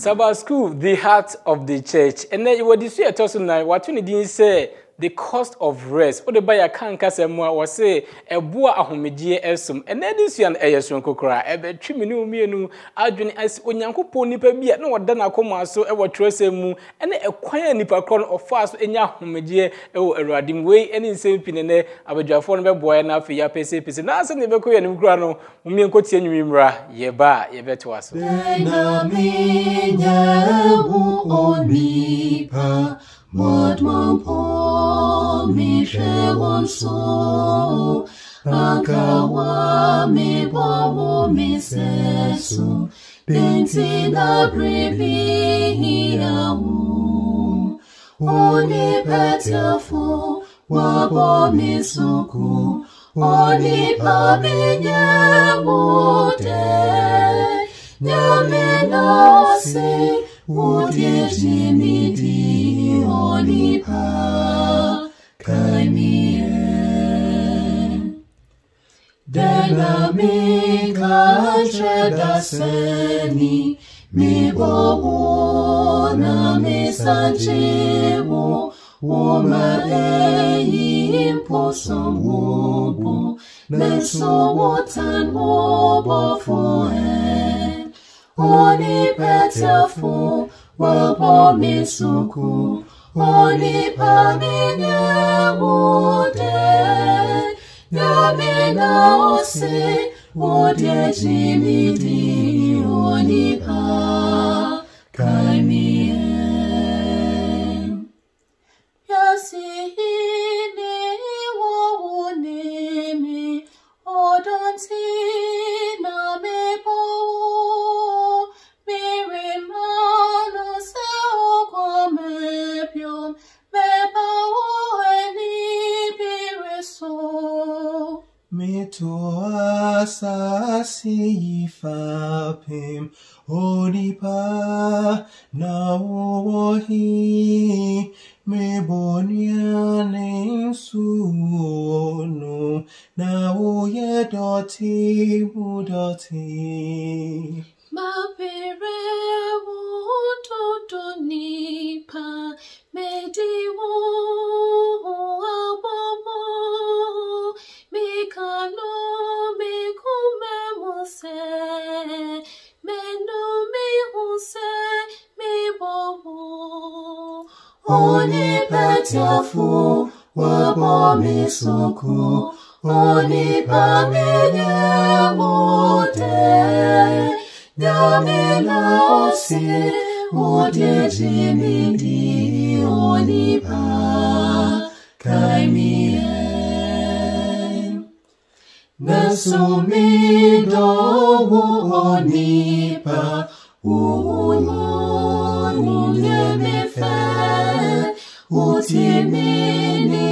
Sabbath School, the heart of the church. And then what you see at us tonight, what you didn't say, the cost of rest. What the buyer can't cast a more was say a boa ahomedie esum. And then this year, a son cocra, a bed triminu menu, Adrian as Onyanko pony per be at no dana coma so a what trace mu, and a quiet nipper crown of fast in ya homedie, a radim way, and in same pinene, I would have phone boy enough for your PC. And as an ever and grano, Mumian continue mimra, ye ba, ye bet was. What mon po mi shewon so Ankawa mi bomo mi seso Denti na brevi yawu Oni petafo wabo mi suku Oni pa mi nyamude Nyame na se Udye jimidi olipa kaimie Dena mi kanche da seni Mi bobo na mi sanjimu Woma impo som wobo Menso wotan wobo foe Oni petafo wabo misuku Oni pamine wude Nyame na ose Wode jimidi Oni pa kaimie Yasi hini wawunimi Odonti na mebo Asasi fapim onipa na wohi me boniane suno na oye doti udoti mapere wuto nipa mediwo abobo mikano Oni petafo wabo misuku Oni pamine wude Nyame na ose Udye jimidi Oni pa kaimie Nesu mi dowu oni pa Unye me fe Utimini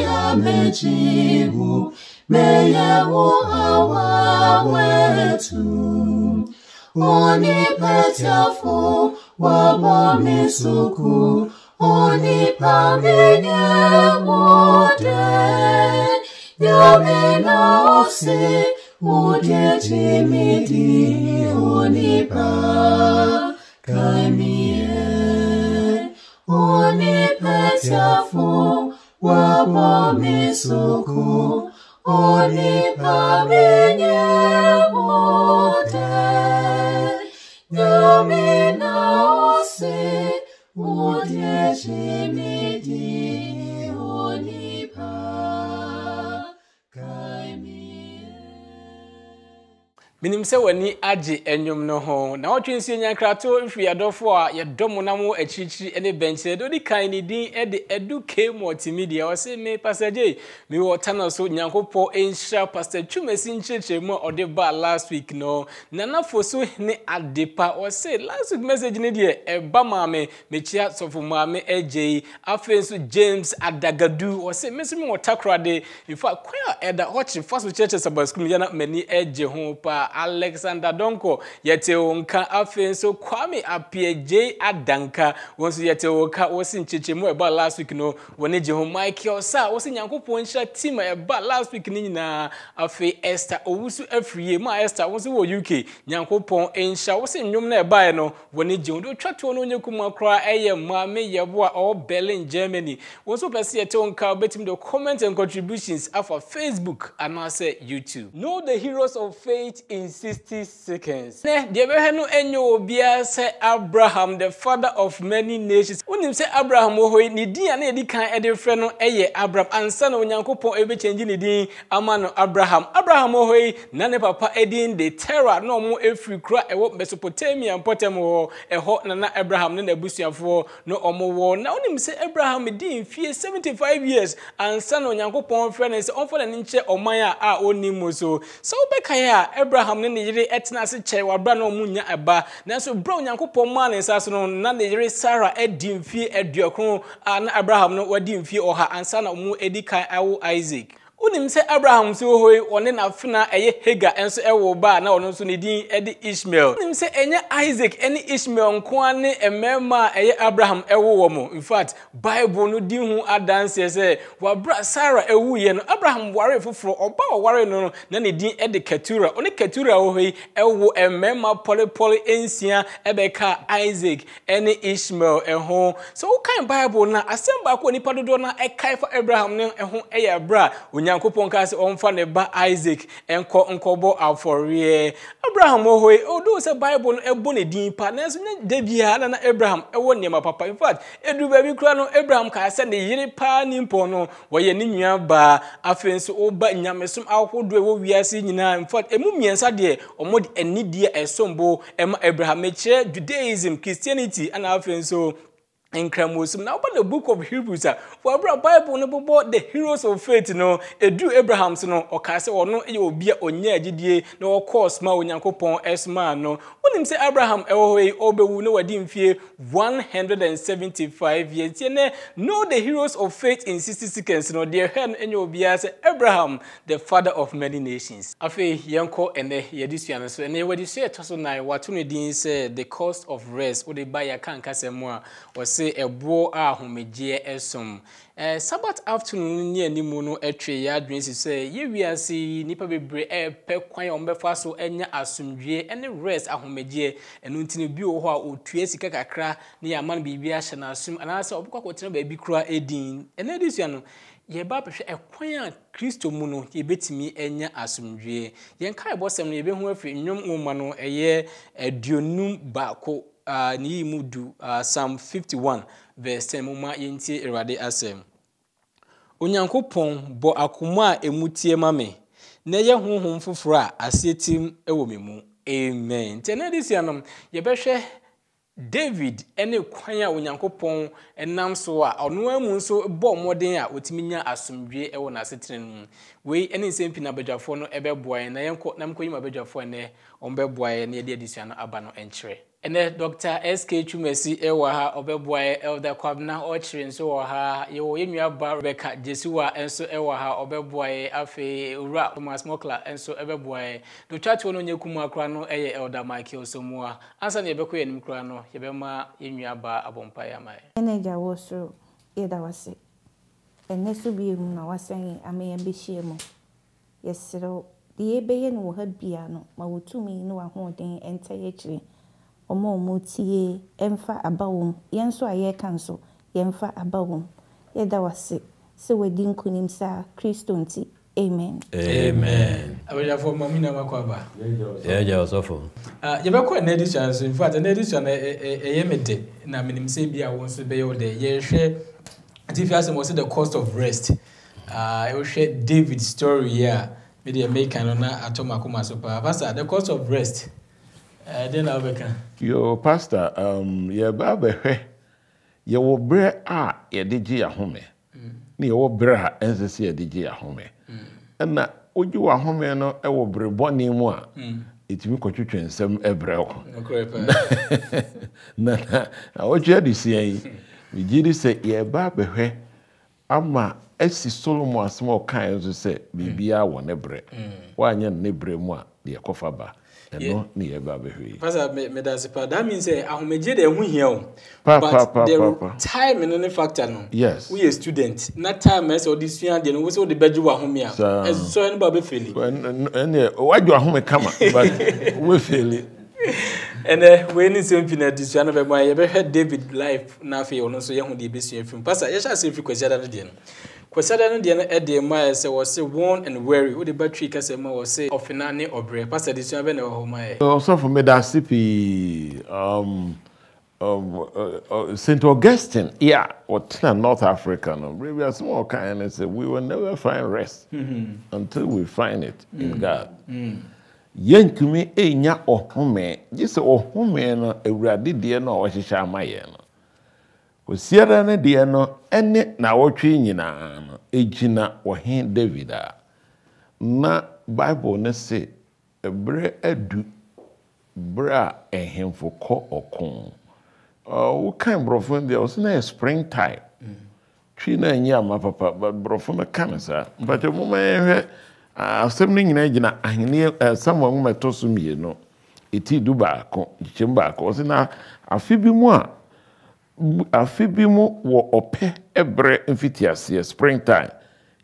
amejibu Meye uhawa wetu Oni petafo wabo misuku Oni pamine wude Nyame na ose Udye jimidi Oni pa kaimie Oni petafo wabo misuku Oni pamine wude Nyame na ose Udye jimidi Oni pa kaimie Minim se wani age enyum no ho na otwensi nyankrato nhwi adofo a yedomo namo achichiri ene benche do di kan ni din e de eduke multimedia o se me passager mi wo tana so nyankopo enhra pastor Twumasi ncheche mu ode ba last week no nana foso ne adepa o se last week message ne de e ba maame mechia sofo maame ejei afenso James Adagadu o se mesimi wo takrade in fact kwa eda hochi faso church Sabbath School yana mani eje ho pa Alexander Donko yete onka afen so Kwame Appiaje Adanka wonso yete oka wosi nchechemu eba last week no woni je ho Michael Sa wosi Nyankopon hira team eba last week ni nyina afi Esther Owusu afriye ma Esther wosi wo UK Nyankopon enhia wosi nnwom na eba no woni je ndo twato no nyekuma kra eye ma me yebo a o Berlin Germany wonso pese yete onka betim the comment and contributions afa Facebook and also YouTube. Know the heroes of faith in 60 seconds. Ne de be no enyo obia say Abraham the father of many nations. Unim say Abraham ohoi ni din na edi kan ede frɛ no eye Abraham ansa na Onyankopɔn ebe change ni din ama no Abraham ohoi na ne papa edin de Terah no mo efri kura ewo Mesopotamia potem ho eho na Abraham ne nabusuafo no omo wo na unim say Abraham din fie 75 years ansa na Onyankopɔn frɛ no say onfo na nche oman a onimu so obeka ya Abraham ne yire etena se kyɛ wabra na omunya eba nanso bra Onyankopɔn ma ne nsa so no na ne yire Sarah edi mfie aduokron na Abraham no wadi mfie oha ansa na omu edi kan awo Isaac. Unim se Abraham so hoi one na fina eye Hagar enso ewo ba na ono so ne din edi Ishmael. Unim se enye Isaac eni Ishmael nko ane emema eye Abraham ewo wo mo. In fact, Bible no din hu adanse se wabra Sarah ewu ye no Abraham ware foforo oba ware no na ne din edi Ketura. Oni Ketura wo hoi ewo emema pole ensia ebeka Isaac eni Ishmael eho. So kan Bible na asem ba ko nipa dodo na ekai for Abraham ne eho eye bra Nyankopɔn ka se onfa ne ba Isaac enkobo afore Abraham ohoi odo se Bible no ebo ne din pa nanso ne debia na Abraham ewo niema papa. In fact edu ba bi kura no Abraham ka se ne yire pa nimpo no wo ye ne nua ba afenso oba nyamesom ahodo ewo wiase nyina. In fact emu miensa de omodi enidie esombo ema Abraham eche Judaism, Christianity and afenso in Kramusum. Now, but the book of Hebrews, for Bible, no about the heroes of faith, no, do Abraham's no, or Casa or no, you will be on ye, did no, of course, Ma, Yankopon, S man, no. When him say Abraham, away, Obe, no, I didn't fear 175 years. Know the heroes of faith in 60 seconds, no, dear hand, and you'll be as Abraham, the father of many nations. Afe, Yanko, and the Yedisian, so, and they were say, Tosonai, what Tunidin said, the cost of rest, or they buy a can Casamua, was say a bro ahomegye esom Sabbath afternoon near nimu no etwe ya adwene say ye wiase nipa bebre pe kwan ombefa so enya asomdwe ene rest ahomegye enu ntini bi wo ho a otue sika kakra ne ya man bibia hye na asum anase obekwa kwotena ba bi kura edin ene edisua no ye ba behwe ekwan a Kristo mu no ye betimi enya asomdwe ye nkai bosem no ye behu afri nnwom ngoma no eye aduonum baako ni mudu Psalm 51 verse 10 muma yenti erade asem Onyankopon bo akoma emutie mame na ye honhom foforo a asietim ewo memu amen tenedisianom ye behwe David ene kwan a Onyankopon enam so a ono amu so bo moden a otiminya asomdwe ewo na setren we ene nsempi na badwafo no ebeboa na yenko nam koyima badwafo ne ombeboa ne de adisua no aba no enkyere ene Dr. SK Chumesi ewa ha obeboa elder kwabna ochire nso wa ha ye yenua ba Rebecca Jesuwa enso ewa ha obeboa afi ura Thomas Mokla enso ebeboa do chatu no nyekuma akra no eye elder Michael Somua ansa ne ebekọ yenim kra no yebema yenua ba abompa ya mai ene ja woso yeda wase ene so bi mu na wasan ame be hiemu yesero de ebeye no ha bia no ma wotumi no ahoden entaye kire omo tie emfa abawom yenso aye kanso yemfa abawom yeda wase se wedi nkunim sa Kristo nti amen amen abeja for mamina makwaba yeah osofo yebekọ na edition so in fact na edition eyemede na minim se bia wonso be yo de ye hwe atifiase mo se the cost of rest I will share David's story here media make na atoma kuma so pa pastor the cost of rest then I'll be Yo, Pastor, ye babe, ye wo bre a ye digi a home. Ni wo bre ha ensesi ye digi a home. Na oju a home no e wo bre boni mu a etimi kwotwetwe nsem ebre ko. Na oju adisi yi. Mi gidi se ye babe hwe ama esi Solomon asmo kan so se bibia wo ne bre. Wa anya ne bre mu a de kofa ba. ɛno ne yɛba bɛhwɛ Pastor, me that's part. That means ahomeje de hu hia Pa, but pa, the pa. time in the factor no. Yes. We a student. Na time as or this year no we say the bedu wa home ya. So any ba be feel. ɛne wadwo ahome kama but we feel it. And we need something that this year no be my you be heard David life na fe ono so ye hu de be sua film. Pastor, you shall say fi kwasiada no de no. Kwasiada no de no e de ma say was warn and weary. We the battery ka say ma was say ofina ne obre. Pastor, this year be na ho ma e. Also for me that CP St. Augustine, yeah, or North Africa, no, we are small kind and say we will never find rest until we find it in God. Yen to me, nya ohome, just ohome no, ewurade de no o hihya amaye no. Kosiara ne de no, ene na wotwe nyina no, ejina ohen David a. Na Bible ne say, ebre adu bra ehemfo kɔ ɔko. We kind brofon there was na springtime. Twi na nya ma papa but brofon kan sa. But mo ma hwɛ asɛm ne nyina gina ahene Samuel mo meto so mieno. Eti du baako, kyem baako. So na afi bi mu wo ɔpɛ ebre mfitiase springtime.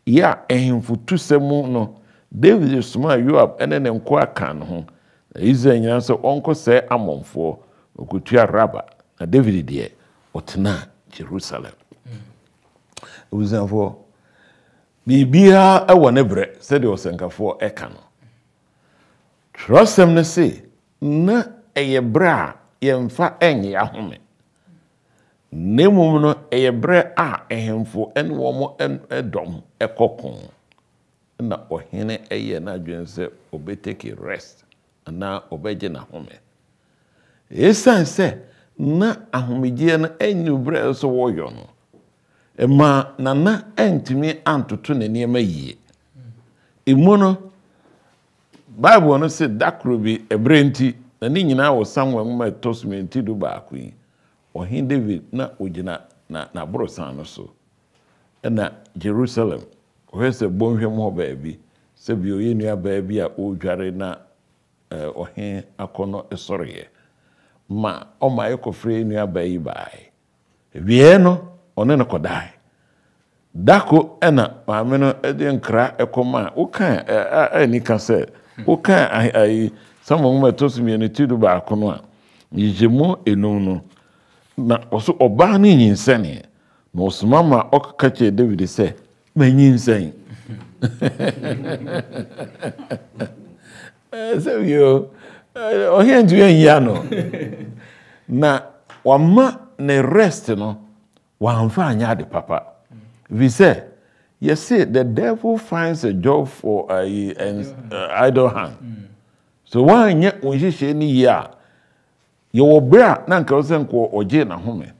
Ya ehemfo tu sɛmu no David suma Yoab ene ne nko aka no ho. Israel nyina so onko sɛ amonfo okutua Raba. Na David de otena Jerusalem. Uzanfo bibia e wone bre said osenkafo eka no. Trosem ne se na eye bra yemfa enye ahome. Nemum no eye bre a ehemfo en wo mo edom ekokon. Na ohene eye na adwense obeteki rest na obeje na home. Esan se na ahomegye na enyu bre so woyo no. Ema na entimi antoto na niema yie. Emu no Bible no say dakro bi ebre nti na ni nyina wo Samuel ma tosmenti du baako yi. Ohin David na ogina na brosan no so. Na Jerusalem ohese bonhwem ho baabi se bi oye nua baabi a odware na ohin akono esoreye. Ma o ma ekofre nua baayi bai. Wie no one no kodai. Dako ena maame no ede nkra ekoma ukan ani ka se ukan ai samo mo tosumi ne tidu ba akono a yijemu enu no na oso oba ne nyinsene na osuma ma okaka David se manyinsen yo ohen du ya no na wama ne rest no wamfa anya de papa we say you see the devil finds a job for idle hand so why nya onhihye ni ya ye wo bra na nka wo nko oje na home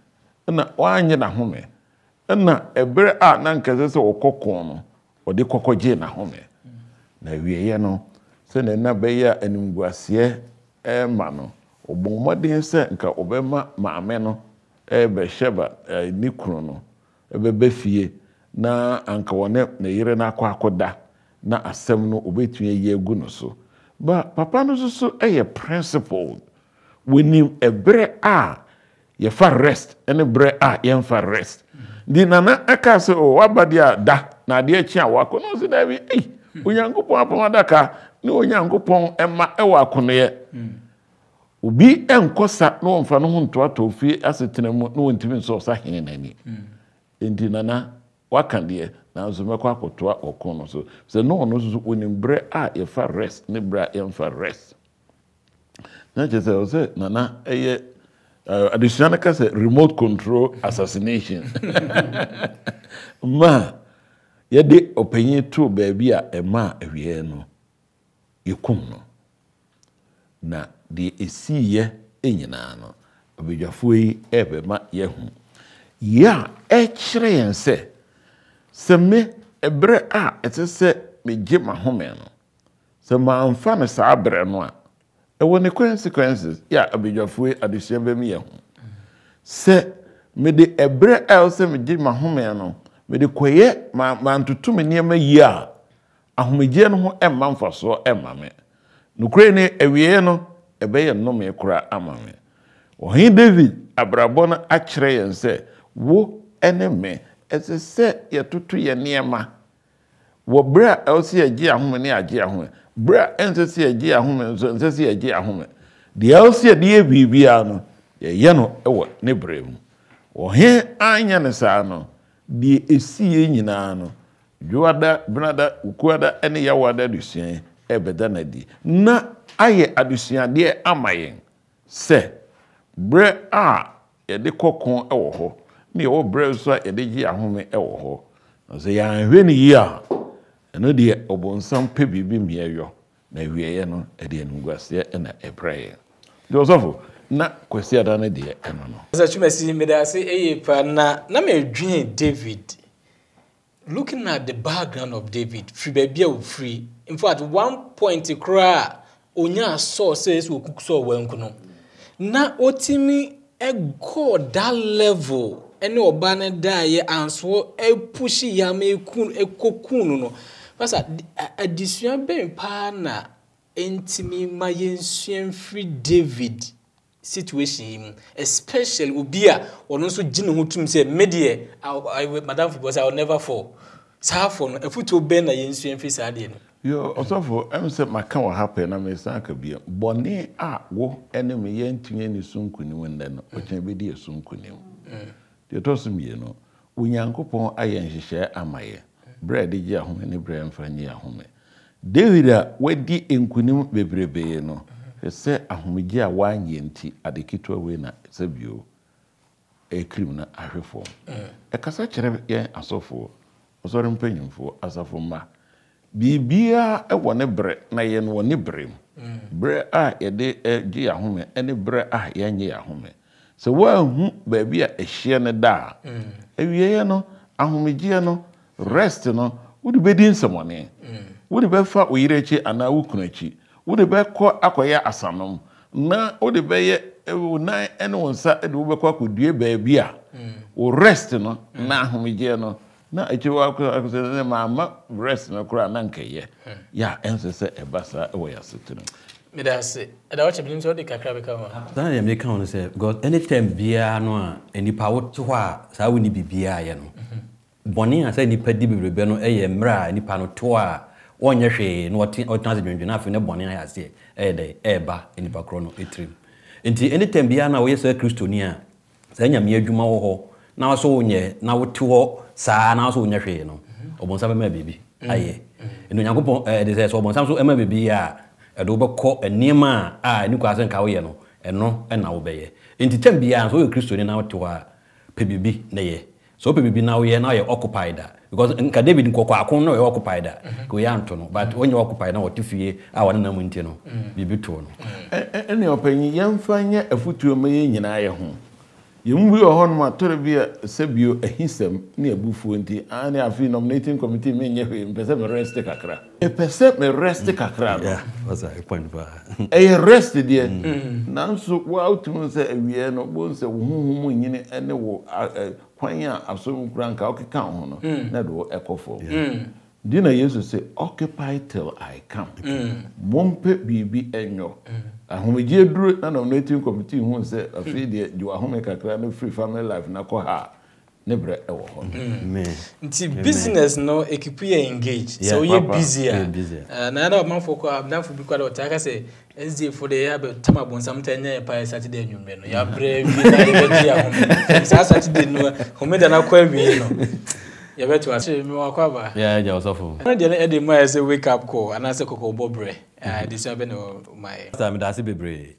na wanye na home na ebre a na nka se okokon no ode kokoje na home na wieye no se na be ya animguase ma no obommodin se nka obema maame no be sheba ni kunu no be fie na anka wone na yire na akoda na asem no obetue ye gu no so ba papa no so principle woni ebre a ye fa rest ene bre a ye fa rest di nana aka se o wabadia da na de achi a wako no se da bi onyankopon apomadaka ni onyankopon ema ewa akono ye obi enkosa no mfa no honto atofie asetena mu no wontimi nso sa hene nani enti nana wakande na nso mekwa akotoa okono so se no no so onimbre a ye fa rest ne bra ye fa rest na je say nana eye additional ka say remote control assassination ma ye de opanyi to baabi a ema awie no yekum no na de esiye enyina no obedwafo yi ebe ma yehu ya ekire yense se me ebre a etese meje mahome no se ma amfa ne sa abre no a ewo ne consequences ya obedwafo yi adehye be me yehu se me de ebre a se meje mahome no me de koye ma ntutu me niema yi a ahomeje no ho emma mfaso emma me nukure ne awie no ebeye nnome kura ama me ohin David abrabɔ no akyerɛ yɛn sɛ wo ene me ɛsɛ sɛ yɛtoto yɛ nneɛma wɔ bere a ɛwɔ sɛ yɛgye ahome ne agye ahome bere a ɛnsɛ sɛ yɛgye ahome nso ɛnsɛ sɛ yɛgye ahome deɛ ɛwɔ sɛ yɛde yɛ biribiara no yɛyɛ no ɛwɔ ne bere mu ohin anya ne saa no deɛ ɛsie nyinaa no dwoada benada ukuada ene yawada adusua ebeda na di na ayɛ adusuadeɛ ama yɛn sɛ bre a yɛde kɔkɔn ɛwɔ hɔ ne yɛwɔ bre so a yɛde gye ahome ɛwɔ hɔ sɛ yɛanhwɛ ne yi a ɛno deɛ ɔbɔnsam pɛ biribi miɛyɔ na wieyɛ no ɛde anunguaseɛ ɛna ɛbrɛ yɛn de ɔsɔfo na kwasi ada no deɛ ɛno no sɛ twumasi medase ɛyɛ pa na medwen David. Looking at the background of David, free baby free. In fact, one point to cry, onya saw says we cook so well. Na otimi a god that level, and no banner die and so a pushy yame kun a cocoon. No, but a disunion being partner, intimi my free David situation, especially Ubia, or also Jin who to say, media, Madame Fibos, I will never fall. Safon, a foot to bend a yen face adin. Yo, also for say my can happen, I may sank a beer. Bonnet a wo enemy yen to any soon couldn't win then, which may be a soon couldn't. The tossum, you know, when Yanko Pon iron share am I. Bread the year home any bread for a year home. David, where the inquinum be brebe, no. Say a homigia wine yenti at the Kitwa winner, Sebio, a criminal a reform. A cassachere yen as so for, was or impenium for as a forma. Bibia a one bre, na yen one brim. Bre a de a gia home, any bre a yan ye home. So well, baby a shiana da. A yeano, a homigiano, rest no, would be din some money. Would be fat we reach and a wukunachi. Would be called Akoya Asanum. Na would be na anyone sat and would be could be baby. Or rest no, na homigiano. Na echiwa ko say mama rest no kura nanke ye. Ya ense say e basa e we asitinu. Me da say, e da watch binim so de kakra be kama. Dan dem dey count say because anytime bia no a enipa wo to hɔ a saa woni bibia ye no. Bɔne a say nipa di bibrebe no e ye mra nipa no to a wonye hwe no ɔtena dwendwen afi ne bɔne a ase e dey e ba enipa kro no etrim. Enti anytime bia na wo ye say kristoni a say nyame adwuma wo hɔ na so wonye na wo to hɔ saa na so wonye hwe no obonsa be ma bibi aye eno Nyankopɔn de say so obonsa so e ma bibi a e do be kɔ enema a ni kwa se nka wo ye no eno e na wo be ye enti tem bia so wo kristoni na wo to hɔ a pe bibi na ye so pe bibi na wo ye na ye occupied because nka David nkɔkɔ akon no ye occupied ko ya nto no but onye occupied na wo tifie a wona na mu nti no bibi to no ene opanyi yemfanya afutuo maye nyina ye ho yembu yo hon ma tore bia sebio ahisem ne abufuo nti ane afi nominating committee me nye hwe mpese me rest kakra epese me rest kakra no yeah what's a point ba e rest dia nanso wa utum se awie no bo se wo huhumu nyine ene wo kwan a asom kranka okeka ho no na do ekofo dina Jesus say occupy till I come mompe bibi enyo ahomegye duro na nominating committee hu say afi de ju ahome kakra no free family life na ko ha ne bre e wo ho amen Nti business no equipe you engage so you busy na na man for ko abdan for bi kwa do taka say SDA for the year be tamabon sometimes pa Saturday nwumre no ya bre wi na ye ya home sa Saturday no home da na kwa wi no ya beto ase mi wakwa ba yeah ja osofo na de na e dey my say wake up call and say kokobo bre this one be no my time da se bebre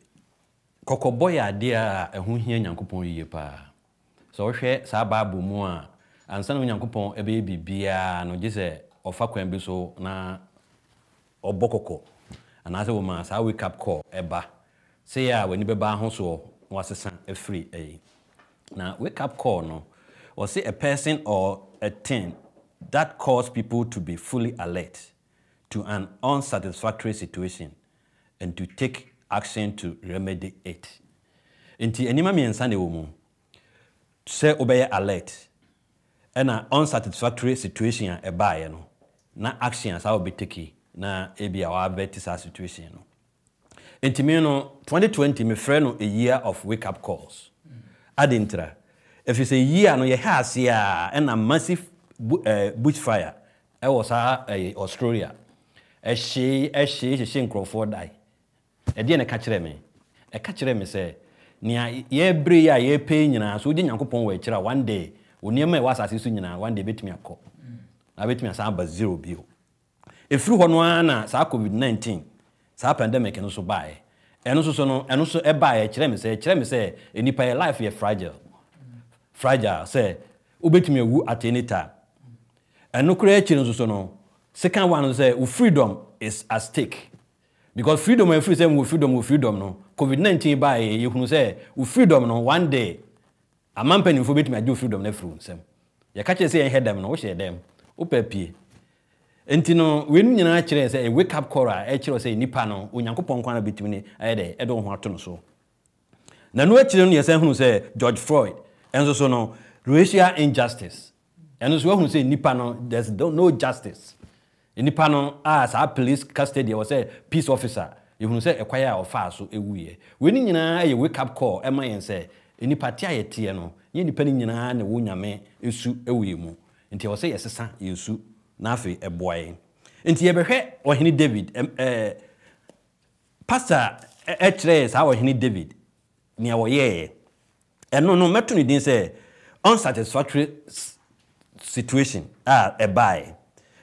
kokobo ya de a ehu hia Nyankopɔn yiye pa so hwɛ sa Bible mu a ansa na Nyankopɔn ebe bibia no gise ofa kwan bi so na obokoko ana se wo ma sa wake up call eba say ya wani be ba ho so wasesa afri na wake up call no or say a person or a thing that cause people to be fully alert to an unsatisfactory situation and to take action to remedy it. Inti enima miensa ne wo mu say obey alert and an unsatisfactory situation a bae no na action as I will be taking na ebi a wa better situation no Enti no 2020 me frɛ no a year of wake up calls. Adintra. If it's a year no ye has ya and a massive bushfire. I was Australia. She Crawford die. A dear catch me. A catch me say, near ye bri ye pay na so didn't yankupon wechera one day. Near me was as soon one day bit me a call. I bet me a samba zero bill. If through one sa COVID-19, sa pandemic and also buy. And also a buy chreme say, any pay life ye fragile. Fragile, say, ubet me woo at any time. And no creation also no. Second one say, freedom is at stake. Because freedom and freedom no. COVID-19 by you can say, freedom no one day. A man penny forbid me do freedom never fruit. You catch say I head them no share them. Upepi. Entino when you naturally say a wake up call, actually say nipa no, unyankopon kwana between I don't want to so. Na no actually you say who say George Floyd, and so no racial injustice. And so who say nipa no, there's no justice. Nipa no as our police custody or say peace officer, you who say acquire or fast so a we. When you a wake up call, am I and say any party I no, you depending in a wunyame, you su a we mo. Until I say yes, son, you su. Nafi a boy. Inti ebehe or hini David Pastor H how hini David near wa ye. And no metro didn't say unsatisfactory situation a buy.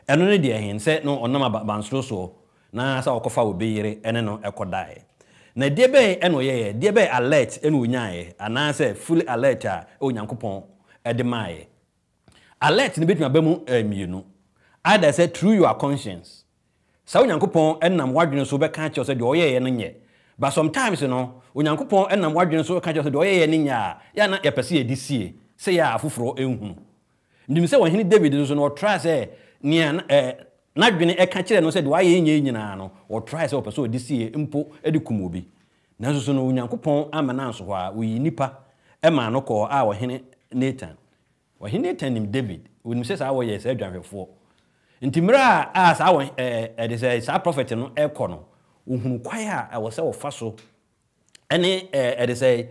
And only dear hin said no on number bansro so na sa okofa will be yere and no ekodai. Na debe eno ye debe alert enu nyae and say fully alert o nyankopon edemaye. Alert ni betuma bemu mienu. Either say through your conscience. So Yankupon and nam wadrin so be catch us the oye yenye. But sometimes you know, when Yankupon and nam wadrin so catch us the oye yenya, ya na ya pesi this year. Say ya fufro ehunu. Ndim say when David so no try say near nadwene e catch no say the oye yenye nyina no, or try say opeso this year impo edikumobi. Nanso so no Yankupon amana so hwa we nipa e ma no ko a wo hene Nathan. Wo hene Nathan nim David. We say say awo yes e dwanhwefo. Intimira as our say sa prophet no eko no ohunu kwaya a wo se wo faso ene say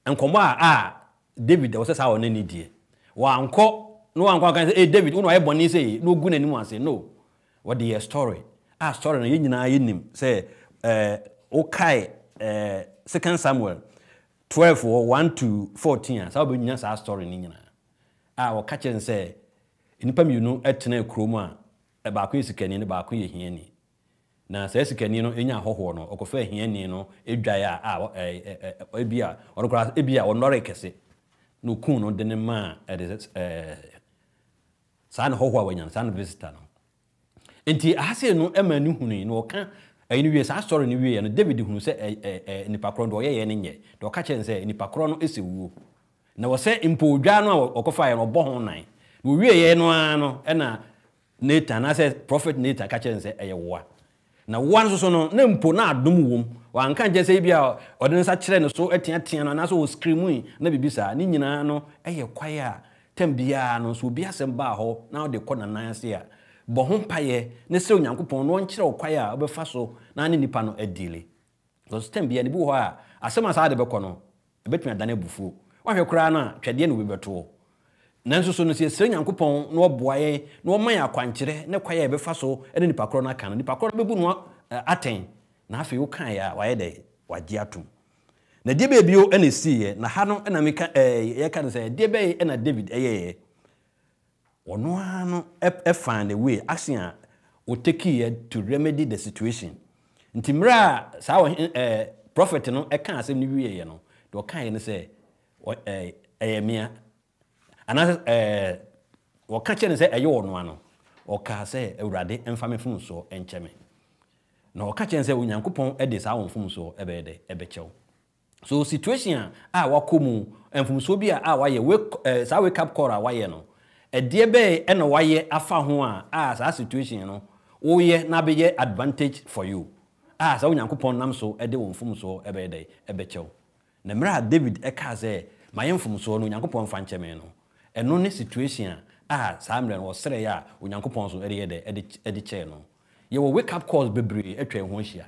enkomo a David wo se sa wo nani die wa anko no anko kan say David uno ayeboni say no gu nani mu ase no what the story story no yenyina yenim say o kai 2 Samuel 12:1 to 14 sa wo nyina sa story ni nyina wo ka chen say nipa mienu etena kromu a ba ko esikani ne ba ko ye hiani na sa esikani no enya hoho no okofa hiani no edwae a ebia onokra ebia onore kese no kun no de ne ma sa na hoho awanya sa na visitor no enti ahase no emani hunu no ka ayi ni wie sa story ni wie no David hunu se nipa kro do ye ne nye do ka chen se nipa kro no esewuo na wo se impo odwa no okofa ye no bo ho nan we ye no ano na Nathan na say prophet Nathan ka chen say eyewa na one so no na mpo na adom wom wan kan je say bia odin sa kire no so atiatia no na so scream na bibisa ni nyina no eye kwaya tambia no so bia sem ba ho na de kɔ nanan ase a bo ho paye ne se onyankopɔn no nkire kwaya obefa so na ne nipa no adile so tambia ne bi ho a asem asa de bekɔ no ebetumi adane bufuo wahwe kura na twede no bebeto nanso so no se nyankopɔn no oboaye no man akwankyere ne kwaya ebefa so ene nipa kro na kan nipa kro bebu no aten na afi wo kan ya waye de wagye atum na die bebio ene siye na ha no ena meka ye kan say die be ena David eye ono ano find a way action o take here to remedy the situation ntimra sa prophet no e kan asem ni wiye no de o kan ye ne say mia ana waka che ne say eye wono ano o ka say awurade emfa me fun so encheme na o ka che ne say onyankopon e de sa wonfum so ebe de ebe chew so situation a wakomu emfum so bia a waye sa wake up call a waye no e de be e na waye afa ho a sa situation no wo ye na be ye advantage for you sa onyankopon nam so e de wonfum so ebe de ebe chew na mra David e ka say mayemfum so no onyankopon fa ncheme no eno ne situation sa mre no sere ya onyankopon so ere ye de che no ye wo wake up calls bebre atwa ho hia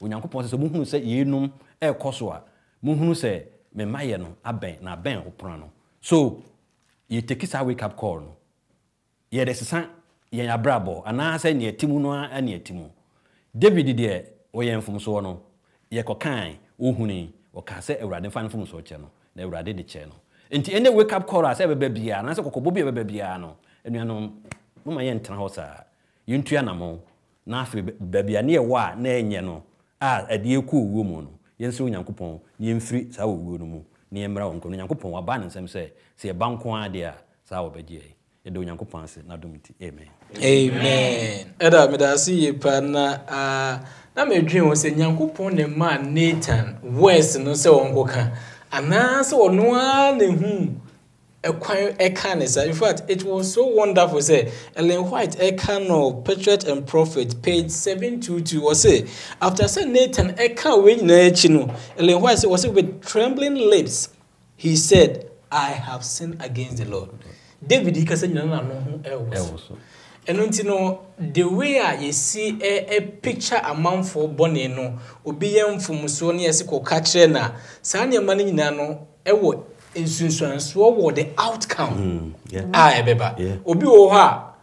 onyankopɔn sɛ muhunu sɛ yenum ɛkɔ a muhunu sɛ me mayɛ no abɛn na abɛn opona no so ye take sa wake up call no ye de sesa ye abrabo ana sɛ ne atimu no ane atimu David de oyɛ mfomso no ye kɔkan ohuni ɔka sɛ awurade fa mfomso kyɛ no na awurade de kyɛ no enti ene wake up call a sɛ bɛba bia na sɛ kokɔbɔ bia bɛba bia no enuanom mama yɛ ntena hɔ saa yɛntua namo na afi baabi a ne yɛ wa na enye no a ade ekɔ owuo mu no yɛnso onyankopɔn ne yɛmfiri saa owuo no mu ne yɛmmra wɔn kono onyankopɔn waba ne nsɛm sɛ sɛ yɛba nko ade a saa wɔbɛgye yɛde onyankopɔn ase na dom ti amen amen ɛda medase yɛ pa na medwen wɔ sɛ nyankopɔn ne ma Nathan words no sɛ wɔnkɔka ana sɛ ɔno a ne hu ekwan eka ne sa in fact it was so wonderful say Ellen White eka no Patriot and Prophet page 722 was say after say Nathan eka we nyina echi no Ellen White say was with trembling lips he said I have sinned against the Lord David he kasa nyina na no ho ewo eno nti no the way you see a picture amount for bone no obi yemfumso ne yesi koka kire na sa ne ma nyina no ewo insunsuanso wo the outcome ebeba obi wo ha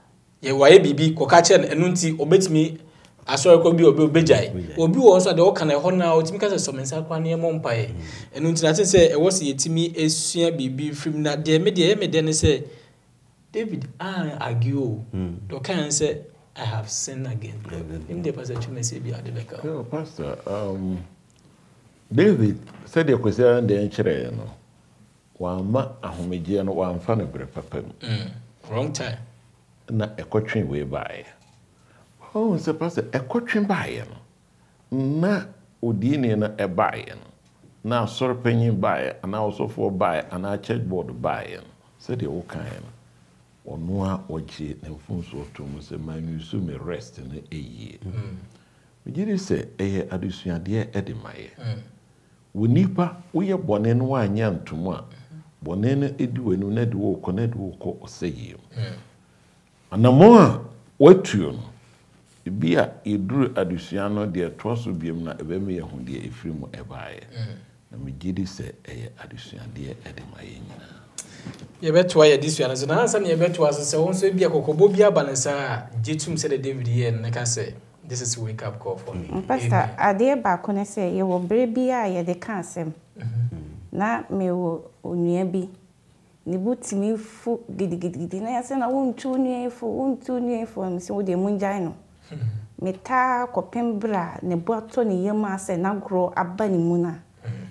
ye waye bibi koka kire eno nti obetimi asori ko bi obejai obi wo so de wo kana ho na otimi kasa somensa kwa ne mo mpae eno nti na se e wo se yetimi esua bibi frim na de me de ne se David argue to can say I have sinned against God. In the passage you may say be adebeka. No, pastor, David said the question the enchire no. Wa ma ahomegye no wa mfa no bre papa mu. Wrong time. Na ekotwen we bae. Oh, se pastor ekotwen bae no. Na odini na ebae no. Na sorpenyin bae, ana osofo bae, ana church board bae no. Said the o kan no. Onua oje na mfunso otomu se manusu me rest na eye megiri se eye adusuade ede maye wonipa woye bone no anya ntomu a bone no edi wenu na de wo ko na de wo ko oseye anamo a watuo no bia eduru adusua no de toso biem na ebeme ye hu de efirimu ebaye na megiri se eye adusuade ede maye nyina Yebeto ya this one so na answer yebeto as say won so bia kokobo bia balansa jetum say the David here na ka say this is wake up call for me. Pastor ade ba ko ne say ye wo bre bia ye de ka asem. Na me wo onua bi ni butimi fu gidigidi na ya say na won tu onua fu me say wo de munjai no. Meta kopem bra ne boto ne yema say na gro aba ni mu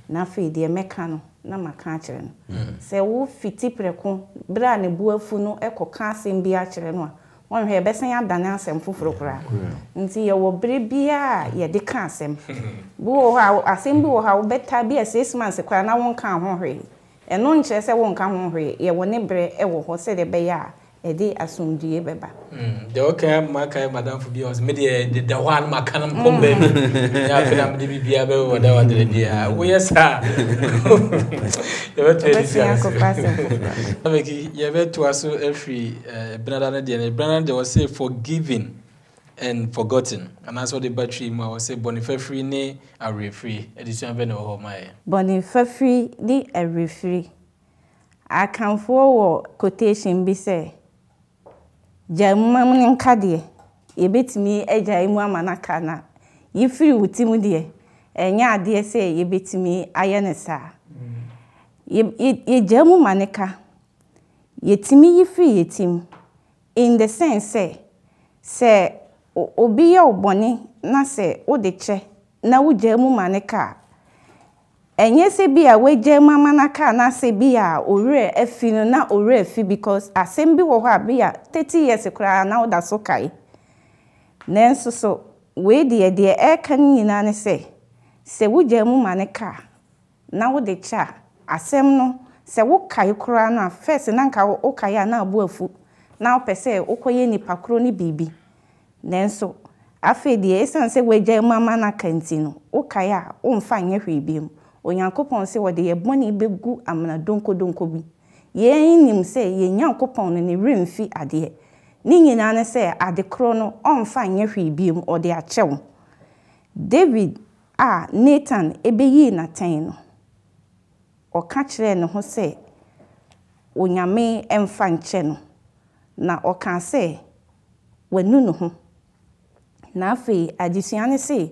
na fe de meka no na maka akere no se wo fiti preko bra ne buafu no ekoka asem bi akere no a won hwe besen adane asem foforo kura nti ye wo bre bia ye de ka asem bu wo ha asem bi wo ha wo beta bi 6 months kura na won ka ho hwe eno nche se won ka ho hwe ye wo ne bre e wo ho se de be ya e de asumdue beba de okay maka madam fu bi was me de one makanam kombe ya fina me bibia be wo da wa de dia wo yesa ye beto aso every brother de brother they was say forgiving and forgotten and that's what the battery ma was say bonifafree ne arefree edition be no ho mai bonifafree ni arefree akanfo wo quotation bi say jamam nka de yebetimi agya emu amanaka na yifiri wutimu de enya ade say yebetimi ayene sa ye jamu maneka yetimi yifiri yetim in the sense say obi ya obone na say wo de che na wo jamu maneka enye se bia we jamu manaka na se bia ore afi no na ore afi because asem bi wo ha bia 30 years kura na wo da so kai nenso so we de e kan nyina ne se wo jamu maneka na wo de cha asem no se wo kai kura na first na nka wo kai na abu afu na wo pese wo koye nipa kro ni bibi nenso afi de esan se we jamu manaka ntino wo kai a wo mfa nye hwebiem onyankopon se wo de ye boni begu amna donko bi ye nim se ye nyankopon ne remfi ade ni nyina ne se ade kro no omfa nye hwebiem o de achew David a Nathan ebeyi na ten no oka kire ne ho se onyame emfa nche no na oka se wanu no ho na afi adisuane se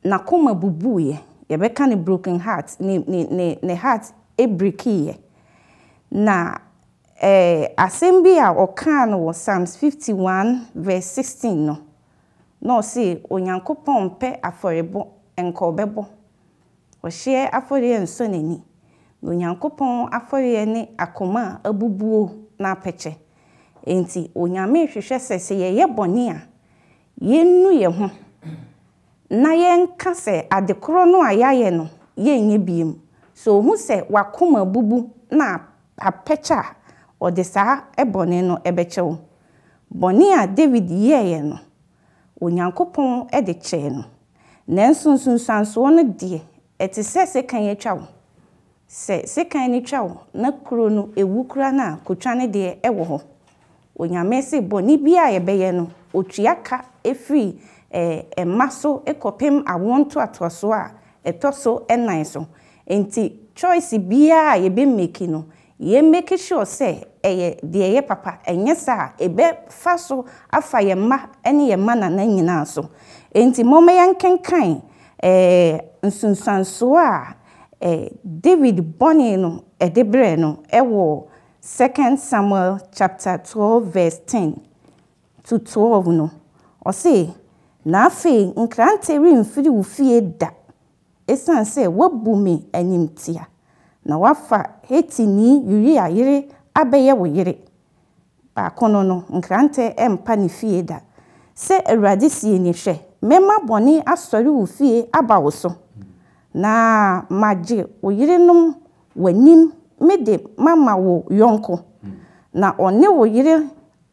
na koma bubuye yebeka ne broken heart ne heart breaky na assemby a oka no Psalms 51 verse 16 no no se onyankopon pe aforebo enka obebo o hye afore enso nani onyankopon afore ne akoma abubuo na apeche enti onyame hwehwe se ye bone a yennu ye ho na yenka se adekoro no ayaye no yenye biem so hu se wakoma bubu na apecha odesa ebone no ebechewo bone a David yeye no onyankopon de che no nanso sunsanso no de etise kan yetwawo se kan ni twawo na kuro no ewukura na kotwane de ewo ho onyame se bone bia ye beye no otuaka efri maso ekopem awonto atoso a etoso enan so enti choice bia ye be make no ye make sure say de ye papa enye sa ebe faso afa ye ma ene ye ma na nyina so enti moma yankenkan nsunsanso a David bone no edebre no ewo 2 Samuel chapter 12 verse 10 to 12 no o say na afi nkrante remfiri wo fie da esan se wabumi animtia na wafa hetini yuri ayire abeye wo yire ba kono no nkrante empa ne fie da se awurade sie ni hwe mema bone asori wo fie aba wo so na maje wo yire num wanim mede mama wo yonko na one wo yire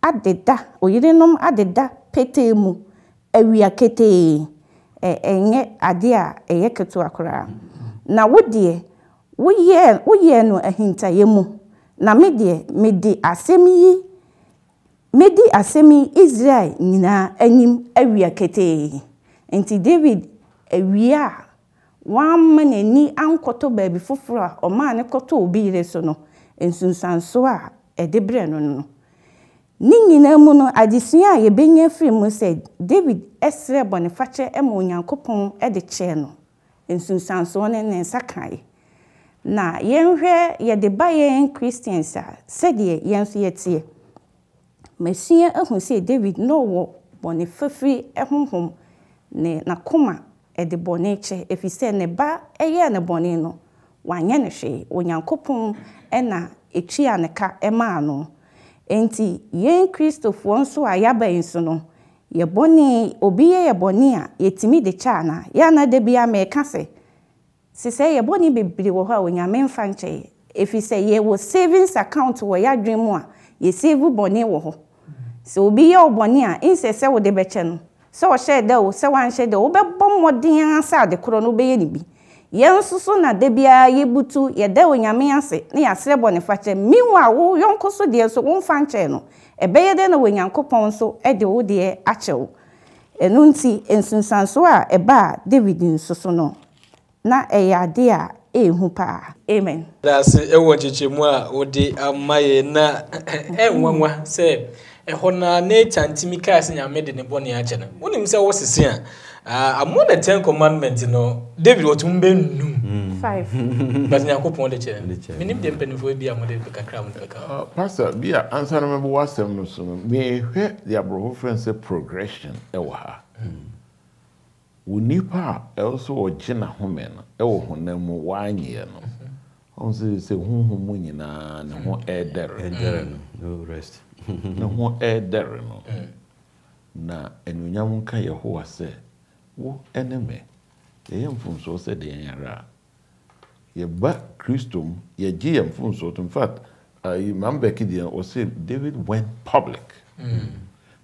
adeda wo yire num adeda petemu awia kete enye ade a eye keto akora na wodie woye no ahinta yemu na medi asemi Israel nyina anim awia kete enti David awia wamanani ankoto baabi foforo o ma ne koto obi yire so no ensunsanso a edebre no ni nyina mu no adesua ye benya firi mu se David esre bonifache ema onyankopon de che no ensunsanso ne nsakai na yenhwe ye de baye Christians a sedie yenso yetie mesia ehun se David no wo bonifafiri ehonhom ne nakoma de boneche efise ne ba eye ne bone no wanye ne hwe onyankopon na etwi aneka ema no enti yen Christopher nso ayaba enso no ye bone obi ye bone a yetimi de cha na ya na de bia me ka se ye bone bebiri wo ha onyame mfa nche efise ye wo savings account wo ya dwemu a ye save bone wo ho se obi ye bone a insese wo de beche no se wo hye da wo se wan hye da wo bebom modin asa de kro no be ye ni bi yensusu na de bia ye butu ye da onyame ase na ya sere bone fache miwa wo yonko so de so wo mfa nche no ebe ye de na onyankopon so de wo de achewo enu nti ensunsanso a eba David nsusu no na eyade a ehu pa amen that's ewo chichemu a odi amaye na enwanwa se ehona Nathan timika ase nyame de ne bone ache na wonim se wo sese a among the 10 commandments no David wotum be num 5 but nyakopon de che minim de mpanifo bia mo de kakra mo de ka pastor bia answer me bo wasem no so me hwe the abroho friends progression ewa ha unipa also ogina home no ewo honamu wanye no on se honhom nyina ne ho edere no rest ne ho edere no na enunyam ka Yehowa se wo eneme ye mfumso se de yara ye ba Christum ye gi mfumso in fact I remember kid o say David went public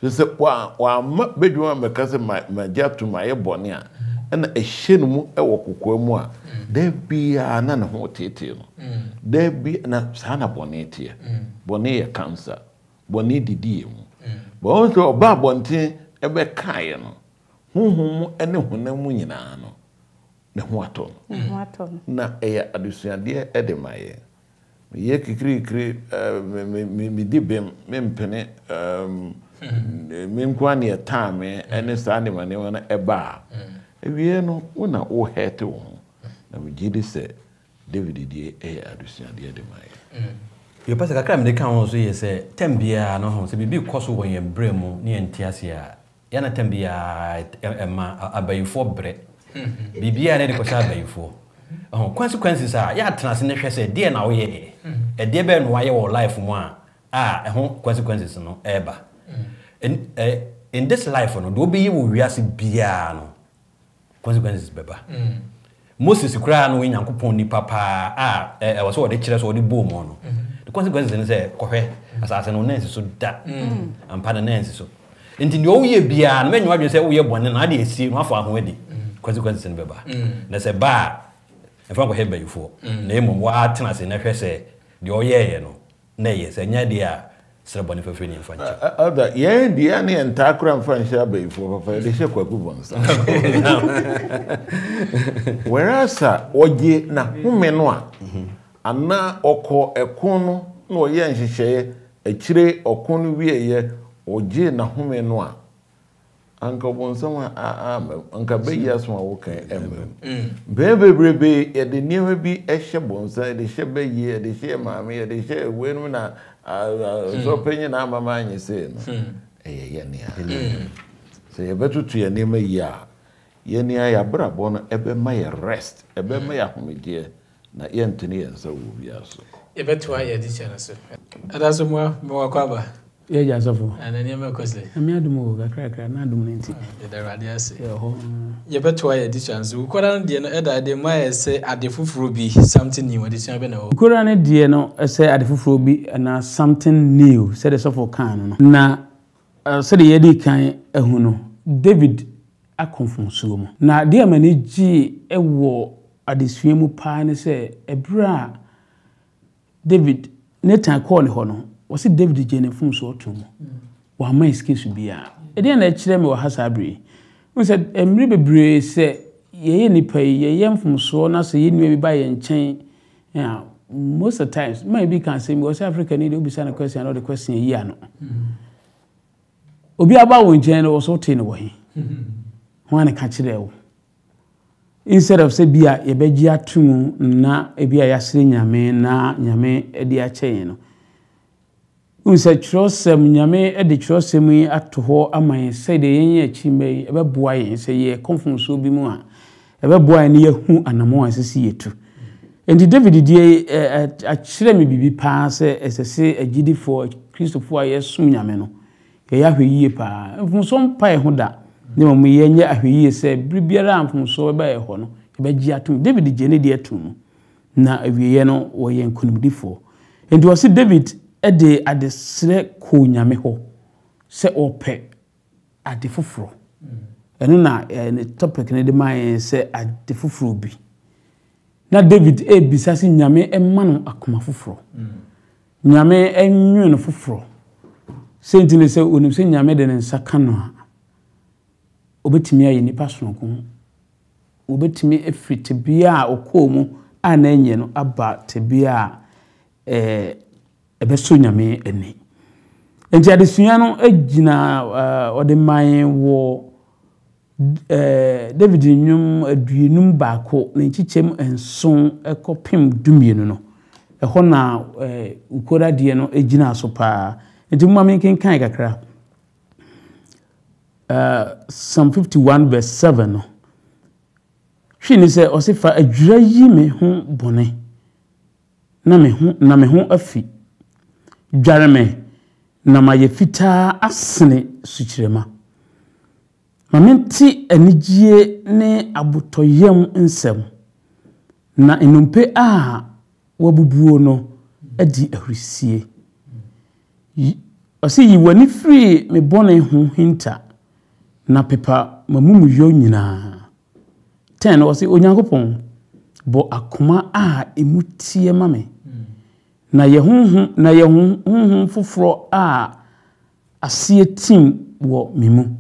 so wa bedwa mekase ma jatu ma ye bone a na ehye mu e wo kokwa mu a da bia na ne ho tete no da bia na sana bone tie bone ye cancer bone didie mu bo so ba bonten ebe kae no honhom ene honam nyina no ne ho ato na na eya adusuade e de maye ye kikiri me di bem me mpene me nkwani e time ene sa ne mane wona eba ewie no wona wo hete wo na we gidi se David die eya adusuade de maye yo pasa kakra me kan ho so ye se tembia no ho se bibi koso won ye bremu ne entiase a ya na tembia ema abayifo bre bibia ne de ko sha abayifo consequences are ya trans ne hwese de na wo ye e de be no wa ye wo life mu a consequences no eba in this life no do be ye wo wiase bia no consequences beba Moses kura no Nyankopon ni papa e wo so wo de kire so wo de bom no the consequences ne say kohwe asase no nense so da ampa na nense so enti ne wo ye bia no menwa dwen say wo ye bone na de esi no afọ ahụ edi consequences ne beba na say ba efa ko heba yufo na emom wa atena se na hwese de oyeye no na ye se nya de a serebone fefe ni mfa nche other ye de ne entakura mfa nche abayifo papa de hye kwaku bonsa whereas oje na home no a ana oko ekon no na oye nhyehyeye akire okon no wieye oje na home no a anka bonsam anka beyaso a wo kan bebrebe e de niwe bi ehye bonsa de hye beye de hye maame de hye wenu na so penye na mama anyi se no ye ne a se ye betutu ye ne ma ya ye ne ya brabo no ebe ma ye rest ebe ma ya homedie na ye ntini ye nsa wo biaso ye betu aye di chana so adaso mo akwaba ye ja sofo anani me kose ami adumo kakra na adumo nti ye da rade ase ye betu aye di chana so ukora no de no eda de ma ye se ade fufuro bi something new ade sia be na ukora no de no se ade fufuro bi na something new se de sofo kan no na se de ye di kan ehu no David akonfonso mu na de amani gi ewo adesua mu pa ne se ebra David netan call ne ho no wasi David jene fun so otum wa ma excuse bia e de na kire me wa hasabri we said emri bebre se ye nipa ye mfum so na se ye nua bi ba ye nchen most of the times maybe can say me West Africa need to be sana question or the question ye ano obi aba wo nchen no so te ne wo he ho an ka kire wo instead of say bia ye beji atum na ebia ya sire nyame na nyame e de a chen no unse trosem nyame e de trosem yi ato ho aman say de yen ya chimei e be boa yen say ye conference obi mu a e be boa yen ye hu anamo asisi yetu enti David die a kire me bibi pa say esese agidifo Christopher ye sum nyame no ye ya hweyie pa mfumso mpa e ho da ne mo ye nya ahweyie say bibiara mfumso ba ye ho no e be gi atum David je ne de atum na awiye no wo ye nkunimdifo enti wo se David ede adesre ko nyame ho se ope ade foforo eno na topic ne de man se ade foforo bi na David bisasi nyame emma no akoma foforo nyame enwu no foforo senti ne se onim se nyame de ne nsaka no obetimi ayi nipa sonko obetimi efiti bia okomu ana enye no aba te bia ebeso nyame eni enti adesua no agina ode man wo David nyum aduenum baako na nkichem enson ekopem dumienu no eho na ukora de no agina so pa enti mma men kan kakra Psalm 51 verse 7 no hwini se osifa adwura yi me ho bone na me ho afi dwareme na ma ye fita asene sukyerema mamenti anigie ne abotoyam nsem na enumpe a wabubuo no adi ahrisie osi yi wani free me bone ho hinta na pepa mamumu yo nyina 10 osi onyankopon bo akoma a emutie mame na ye honhom foforo a asie tim wo mimu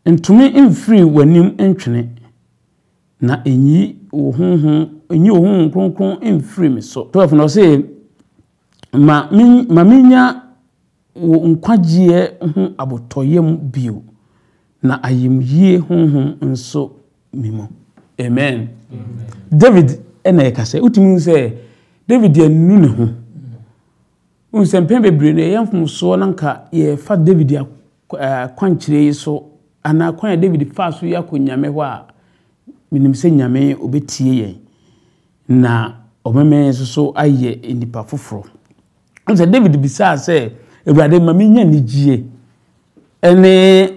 ntumi mfiri wanim ntwene na enyi ohun kronkron emfiri me so 12 no say ma minya wo nkwagye ho abotoyem bio na ayimyie honhom nso mimo amen David ena ekase utimi say David anu ne ho unsempe bebre ne yemfom so nanka ye fa David kwankyire yi so ana kwan David fa so yakonyame ho a minim se nyame obetie yen na omeme so aye enipa foforo nse David bisa se ewurade ma menya nigie ene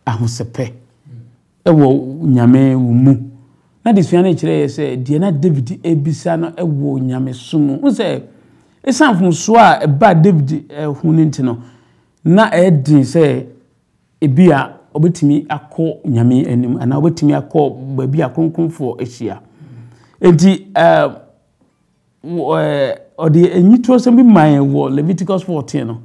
ahosepe ewo nyame wo mu na desua na kire ye se de na David ebisa no ewo nyame sumu nse esanfum so a eba David hunu ntino na edin se ebia obetimi akọ nyame anim ana obetimi akọ baabi akonkonfo ehia enti odi enyito se bi man wo Leviticus 14 no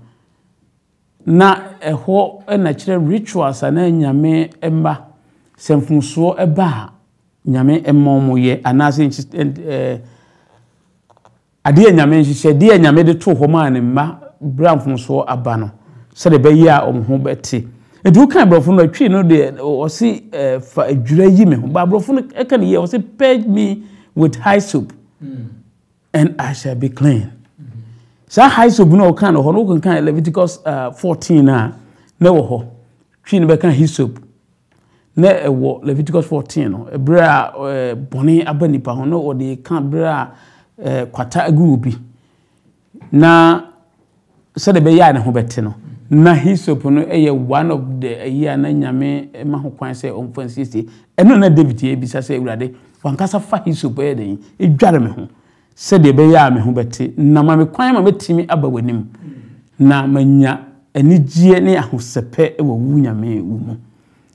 na eho na kire rituals ana nyame emba semfunso eba nyame emmo ye ana se ade nyame nhihye de nyame de to ho man ma bramfunso aba no se de be yi a omho beti edu kan brofo no atwi no de o si fa adwura yi me ho ba brofo no e kan ye o si purge me with hyssop and I shall be clean. So hyssop no kan ho no kan Leviticus 14 na wo ho twi no be kan hyssop na ewo Leviticus 14 no ebra boni abanipa ho no o de kan bra kwata agu bi na so de be ya ne ho bete no na hyssop no one of the year na nyame ma ho kwan se on fansisi eno na David e bisa se ewurade wankasa fa hyssop e den edware me ho se de be ya me ho bete na ma me kwan ma betimi aba wanim na manya anigie ne ahosepe e wo nyame wo mu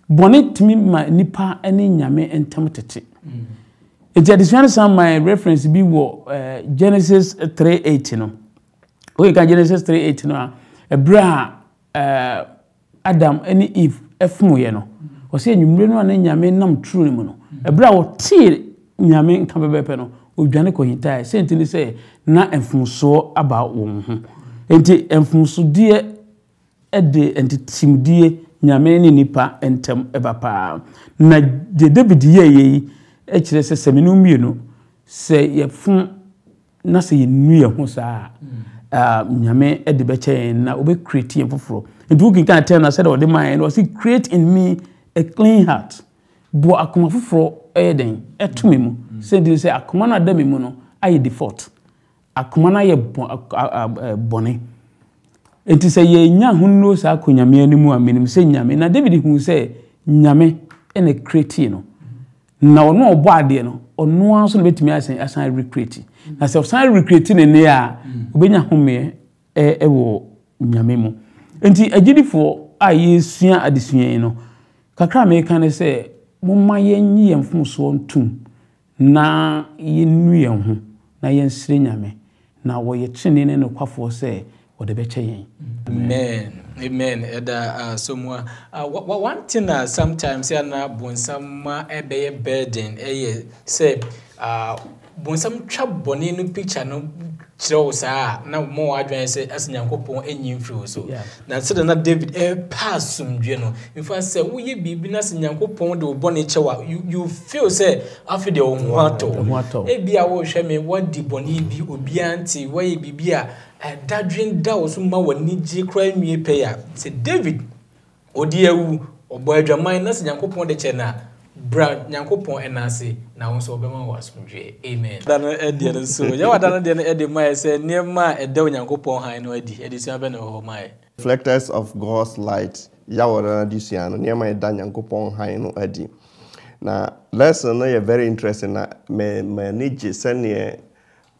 boni timi ma nipa ene nyame entam tete additional some my reference bi wo Genesis 3:8 no we can Genesis 3:8 no ebra Adam and Eve efumoye no o se enwumre no na nyame nam true mu no ebra wo tie nyame nka bebepe no odwane ko hintai se ntini se na enfunso aba wo ho enti enfunso die ede entitimdie nyame ne nipa entem ebapa na de David ye ekire se semenu mienu se yefun na se yenu ye ho saa nyame ede be chen na obe create yen foforo ndu kin kan tell na said o de man no say create in me a clean heart bo akoma foforo eden etumi mu se di se akoma na da me mu no aye default akoma na ye bone enti se ye nya hunno sa akonyame animu amenim se nyame na David hu se nyame ene create no na ono obo ade no ono anso no betimi asan recreate na se asan recreate ne a obenya home wo nyame mu enti agidifo a yesua adesua no kakra me kan se momma yenyi yemfumso ntum na yenu yen ho na yensire nyame na wo ye twene ne kwafo se wo de beche yen amen eda somwa one thing sometimes na bonsama ebeye burden say bonsam twa bone no picture no kiro saa na mo adwan say as nyankopon enyi mfiri so na sede na David pass sumdwe no in fact say wo ye bibi na se nyankopon de bone chewa you feel say after the onwato bia wo hwe me what di bone bi obi anti wo ye bibi a dadwen da wo so ma wani ji kra nwie pe ya se David odi ewu obo adwaman na se nyankopon de che na bra nyankopon enase na won so obema wasumdwe amen dan ede so ya wadan de ede mai se niema ede nyankopon han no edi so abe no ho mai reflectors of God's light ya wadan disiano niema ede nyankopon han no edi na lesson no very interesting na me nige sene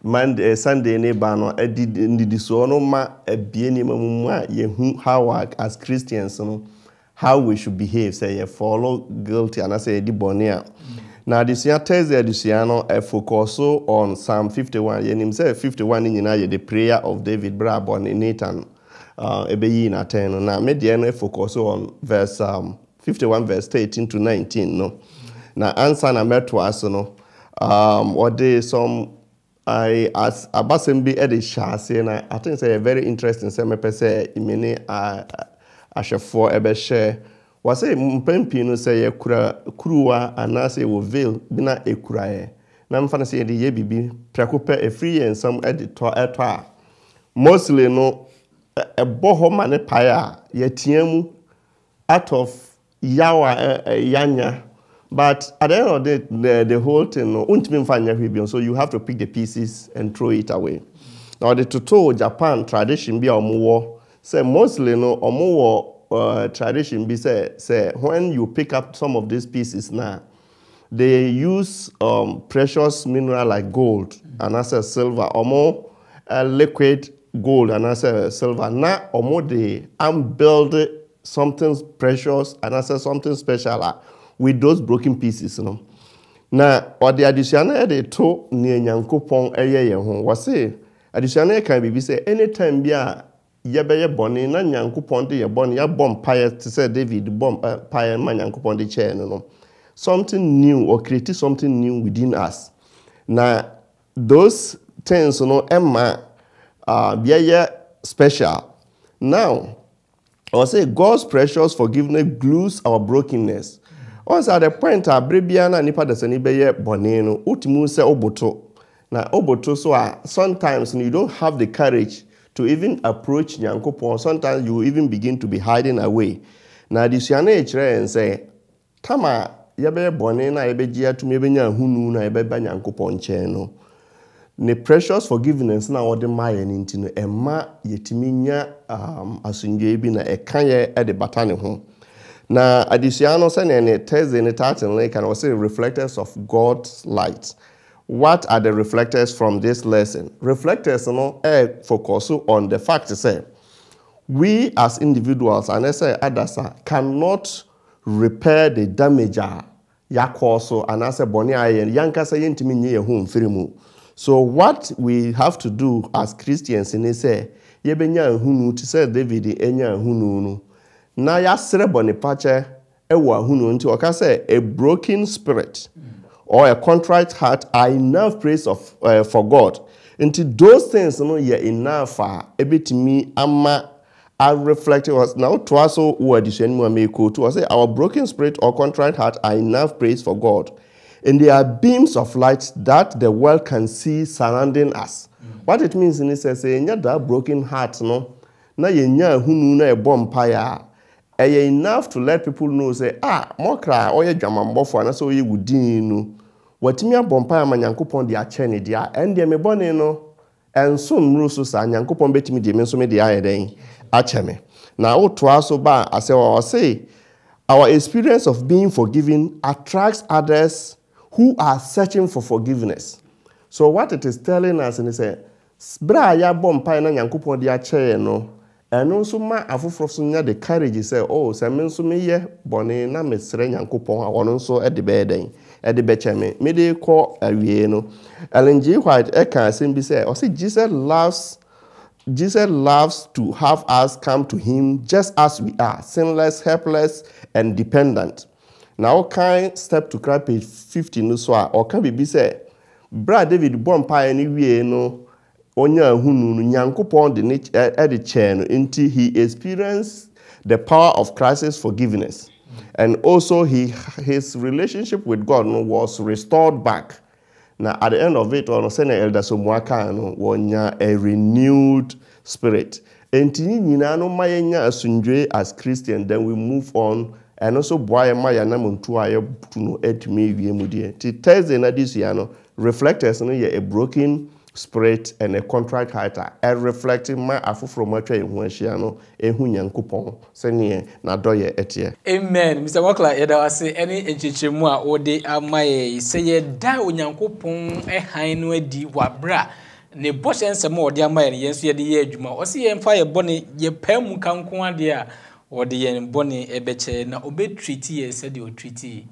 Monday Sunday ne ba no edi ndidi so no ma ebie ni mamu a yehu how as Christians no how we should behave, say you follow guilty and I say di bonia. Now this year Thursday this year no focus on Psalm 51. You name say 51 in the prayer of David Brabon in Nathan ebeyi na 10. Now me dey focus on verse 51 verse 18 to 19 no. na ansa na meto aso no what they some I as abasem bi e de hyase na I think say very interesting say me pese imene ahwefo ebe share was say mpampi no say yakura kuruwa anase wo veil bi na ekurae na mfa na say de ye bibi prekope efree yen some editor eto mostly no ebo ho ma ne pae a yetiamu out of yawa yanya. But at the end of the whole thing, no, so you have to pick the pieces and throw it away. Now the Toto Japan tradition be omuwo say mostly no omuwo tradition be say when you pick up some of these pieces now, they use precious mineral like gold and as a silver, omo liquid gold and as a silver. Now omo they build something precious and as something special. With those broken pieces, you know. Now, or the additional they to near Yankopon eye ho was say additional can be say anytime bia yebeye boni na Yankopon de boni ya bomb pie to say David bomb pie man Yankopon de chair no. Something new or create something new within us. Now, those things you know Emma bia special. Now, I say God's precious forgiveness glues our brokenness. Also at the point Brebiana nipa de sani beye bone no utimu se oboto na oboto so sometimes you don't have the courage to even approach Nyankopon. Sometimes you even begin to be hiding away. Na disuane echire en say tama yebe bone na yebe gia tumi ebe nya hunu na yebe ba Nyankopon nche no ne precious forgiveness na ode maye ni ntino emma yetimi nya asunje bi na ekaye e de batane ho. Now, additional saying Thursday in the title can also say reflectors of God's light. What are the reflectors from this lesson? Reflectors, focus on the fact to say we as individuals and as others cannot repair the damage yakoso and as a boni yanka saying to me home firimu. So what we have to do as Christians in say yebenya hunu to say David enya hunu. Na ya sereboni pache ewa hunu nti oka say a broken spirit or a contrite heart are enough praise for God. Until those things no ye enough ebitimi ama I reflected was now to also word to say our broken spirit or contrite heart are enough praise for God. And there are beams of light that the world can see surrounding us. What it means in this is say that broken heart no na ye nya hunu na e bompire enough to let people know say mokra oye dwamambofo ana so ye wudin no watimi abompire ma Nyankopon de ache ne dia ende me bone no enso mru so sa Nyankopon betimi de me so me de ayeden ache me na otoa so ba say our experience of being forgiven attracts others who are searching for forgiveness. So what it is telling us is say bra ya bompire na Nyankopon de ache no eno nso ma afoforo so nya the courage say say me nso me ye bone na me sere Nyankopon awono nso e de be den e de be cheme me de call awie no Ellen G. White e kan say be say Jesus loves to have us come to him just as we are, sinless, helpless and dependent. Now kind step to cry page 50 no so or can be say bra David bompa any wie no Onya hunu Nyankopon the chain until he experienced the power of Christ's forgiveness. And also his relationship with God was restored back. Now at the end of it, on Sene Elder Somuaka wonya a renewed spirit. Enti nyina no mayenya asunjwe as Christian, then we move on and also boy maya na muntu aye tuno etumi wie mudie. Ti Thursday na this year no reflectors no ye a broken spirit and a contrite heart and reflecting my afufro matwa ehu ahia no ehu Nyankopon sene na doye etie. Amen. Mr. Wakla yeda wase ene enchichemu a ode amaye seye da Onyankopon han no adi wabra ne boshe nsem ode amaye yenso yede ye adwuma o se ye mfa ye bone ye pamu kanko ade a ode ye bone ebeche na obetreat ye se de o treat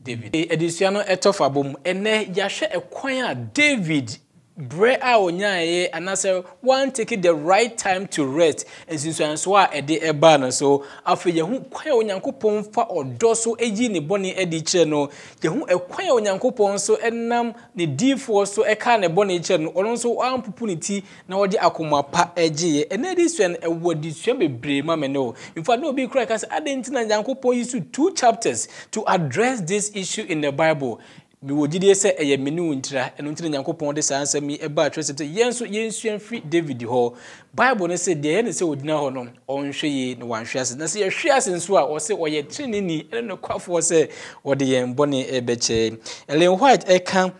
David. Edisuano etofabom ene yahwe ekwan a David bre a onyaye anase one take the right time to rest ensinso a ede eba no so afi ye hu kwan onyankopon fa odo so eji ne bone edi kire no ye hu ekwan onyankopon so enam ne difo so eka ne bone kire no ono so ampupu ne ti na wode akoma pa egiye ene di suen ewodi suen bebre ma me no in fact no be cry cause adentina onyankopon use 2 chapters to address this issue in the Bible. Mi wojide se eye menu ntira eno ntira nyankopon de sansa mi eba atwese yenso yensuan free David ho Bible ne se de ne se odina ho no onhwe ye ne wanhwe ase na se ye hwe ase nso a wo se oye trinini ene ne kwafo se wode yen bone ebeche Ellen White eka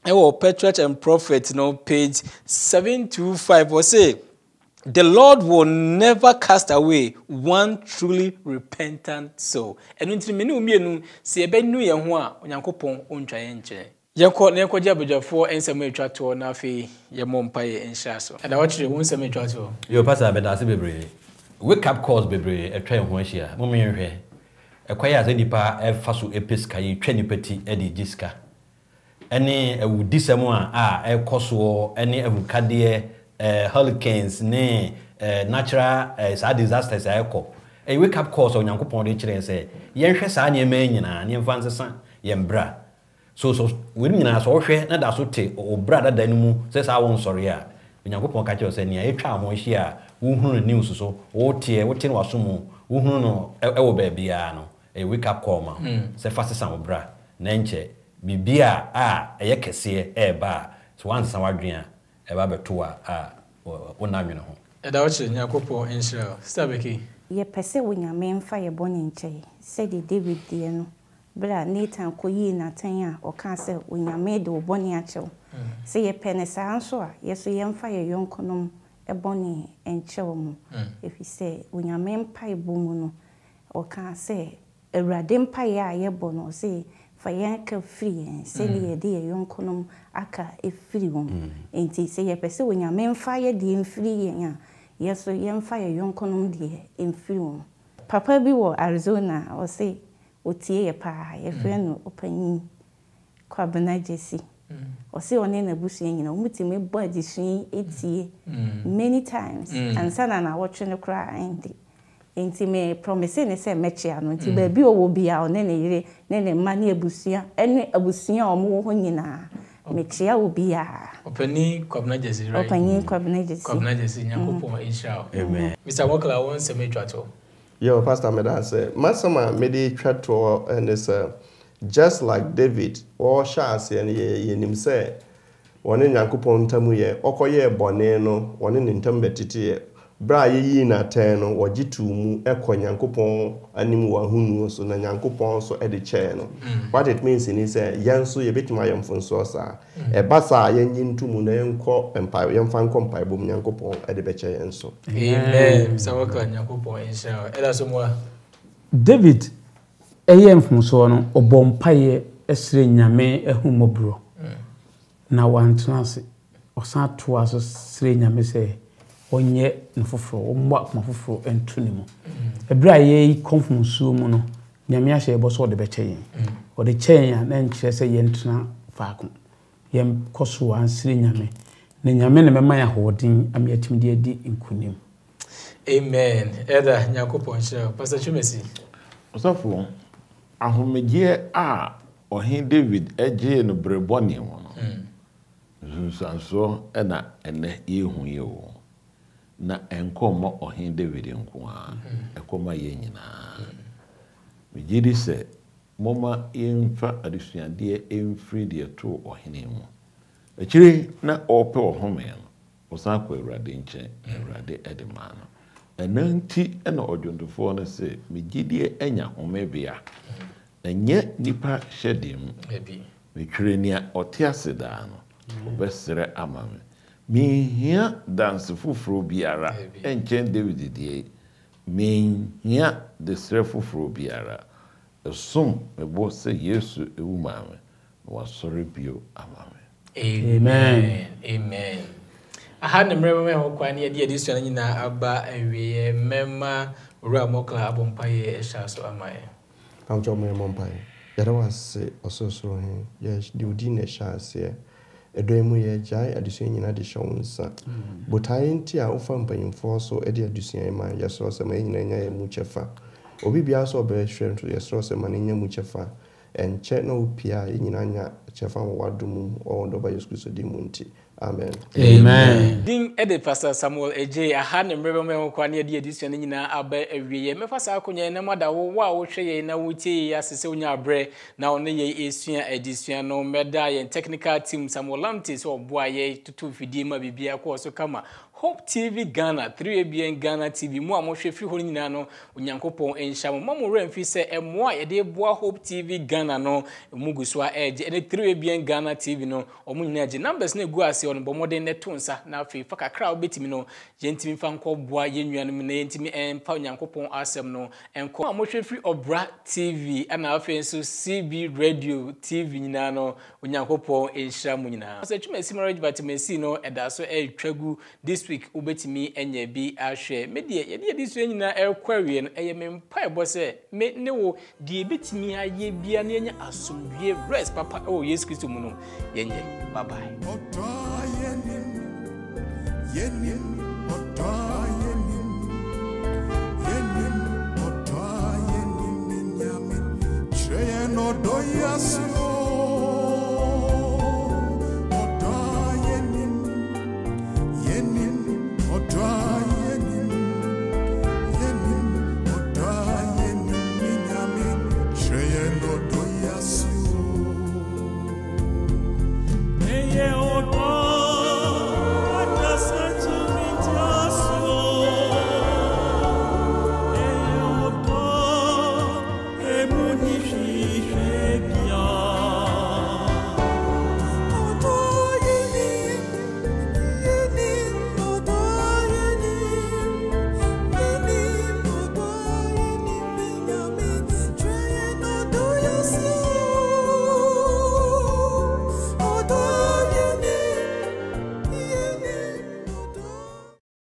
ewo Patriarch and Prophet no page 725 wo se the Lord will never cast away one truly repentant soul. Enu ntiri meni umienu se ebenu ye ho a onyankopon ontwa ye nche. Yenko ne ko jabejafo ensem etwa to na afi ye mompaye enhya so. Ada wachire won ensem etwa to. Yo pastor bedase bebre. Wake up calls bebre etwa ho ahia. Mo menhwe. Ekwaya ze nipa efaso episka ye twa nipati edi jiska. Ene ewudisem a ekoso ene evukade hurricanes ne natural disasters ayeko wake up calls on yankopon de kire say yenhwe saa nyema nyina ne mfa nsesa yembra so we nyina so hwe na da so te obra da dan mu say saa won sori a yankopon ka kire say ne etwa ho hye a wo hunu news so wo tie ne wasomu wo hunu no ewo ba bia no wake up call ma say fasesa obra na nche bibia a eyekese eba so wan sa wadwen eba betoa wonanwene ho eda wachi nyakopo enhira stabeki ye pese wonyame mfa ye bone nche se de David die no bra Nathan koyi na tan a o ka se wonyame de obone achew se ye pene sa nso a ye so ye mfa ye yonkonom ebone enchew mu efi se wonyame mpa ibomu no o ka se Awurade mpa ye a ye bono se fayanka free se ne de ye yonkonom aka efiri won enti se ye pese wonyame mfa ye de mfiri ye a yeso ye mfa ye yonkonom de emfiri won papa bi wo Arizona o se otie ye pa ye fre no opanyin kwabena jesi o se one na busu nyina o mutime bo adisun etie many times and sana na watch no kra enti me promise ne se meche ano enti ba bi owo bia o ne yire ne ma ne abusua ene abusua o mo ho nyina meche ya obi a opani kwabena jesi right opani kwabena jesi nyankopon inshallah amen Mr. Wakala won se me twato yo pastor meda say masama mede twato and is just like David or Shas and ye nim say woni nyankopon tamu ye okoye bone no woni ne ntam betete bra ye na ten no wogitu mu nyankopon anim wa hunu so na nyankopon so e de che no what it means in is yanso ye betima yemfonso sa e basa yenyi ntumu na enko empire yemfa nko empire bom nyankopon e de beche yenso amen sawaka nyankopon inshallah ela so mo David eye mfonso no obompaye esre nyame ehumobro na wantrase osan to aso sre nyame se onye nfoforo omwa mafoforo entunimu ebra ye konfunsuo mu no nyame ahye eboso de bechen o de chen na nkyere se ye ntuna faako yem koso ansire nyame na nyame ne mema ya hodin amiatim de adi nkunim amen eda nyakopon shira pastor Chumesi osafo ahomegie a ohin David eje no breboni won no sanso na ene yehu ye wo na enkomo ohin David nko a ekoma ye nyina megidi se moma yemfa adusuade emfiri de to ohene mu akire na ope ohome no osan kwa Awurade nche Awurade edema no enanti na odwondofo no se megidi enya homebia enye nipa hyedem metwire nia otiase da no obesere amame mehia dance fufuro biara enchen David die mehia de sere fufuro biara esum mebo se Yesu ewumame wasore bio amame amen amen aha ne mrema me ho kwan ne de adisua nyina aba awie mema ora mokla abompaye ehya so amaye Paujo me mompai yara was ososoro he yes di udi ne chance ɛdɔ mu yɛ gyae adesua nyina de hyɛ wo nsa botae nti a wofa mpanyimfoɔ so de adesua ma yɛsorɔ sɛ ma nyina nya yɛ mu kyɛfa obi biara so ɔbɛhwɛ nso yɛsorɔ sɛ ma no nya mu kyɛfa ɛnkyɛ na wopia yɛ nyina nya kyɛfa wɔ w'adom ɔwɔ dɔba Yesu Kristo din mu nti amen din ede Pastor Samuel Eje aha ne mrebe me kwa ne de edisua ne nyina aba awiye mefa sa akonya na mada wo a wo hwe ye na wotie ya sese onya abre na one ye esua edisua no meda ye technical team Samuel Lamte so oboa ye tutu fidie ma bibia ko so kama Hope TV Ghana 3ABN Ghana TV mu amohwe fi ho nyina no onyankopon enhya mo mamu remfi se emo a ye de boa Hope TV Ghana no muguswa eje ene 3ABN Ghana TV no omu nyina eje numbers na gu ase on bomoden ne tonsa na afi fa kakra obetimi no yentimi fa nko boa yenuanom na yentimi empa onyankopon asem no enko amohwe fi Obra TV ana afi nso CB Radio TV nyina no onyankopon enhya mo nyina so twuma si marriage vitamin no edaso etwagu this week ubetimi enye bi ahwe medie ye de so nyina ekwawie no eye me mpa ebo se me ne wo de betimi aye bia na enya asomdwe rest papa oh Yesu Kristo mu no yenye bye bye no doyas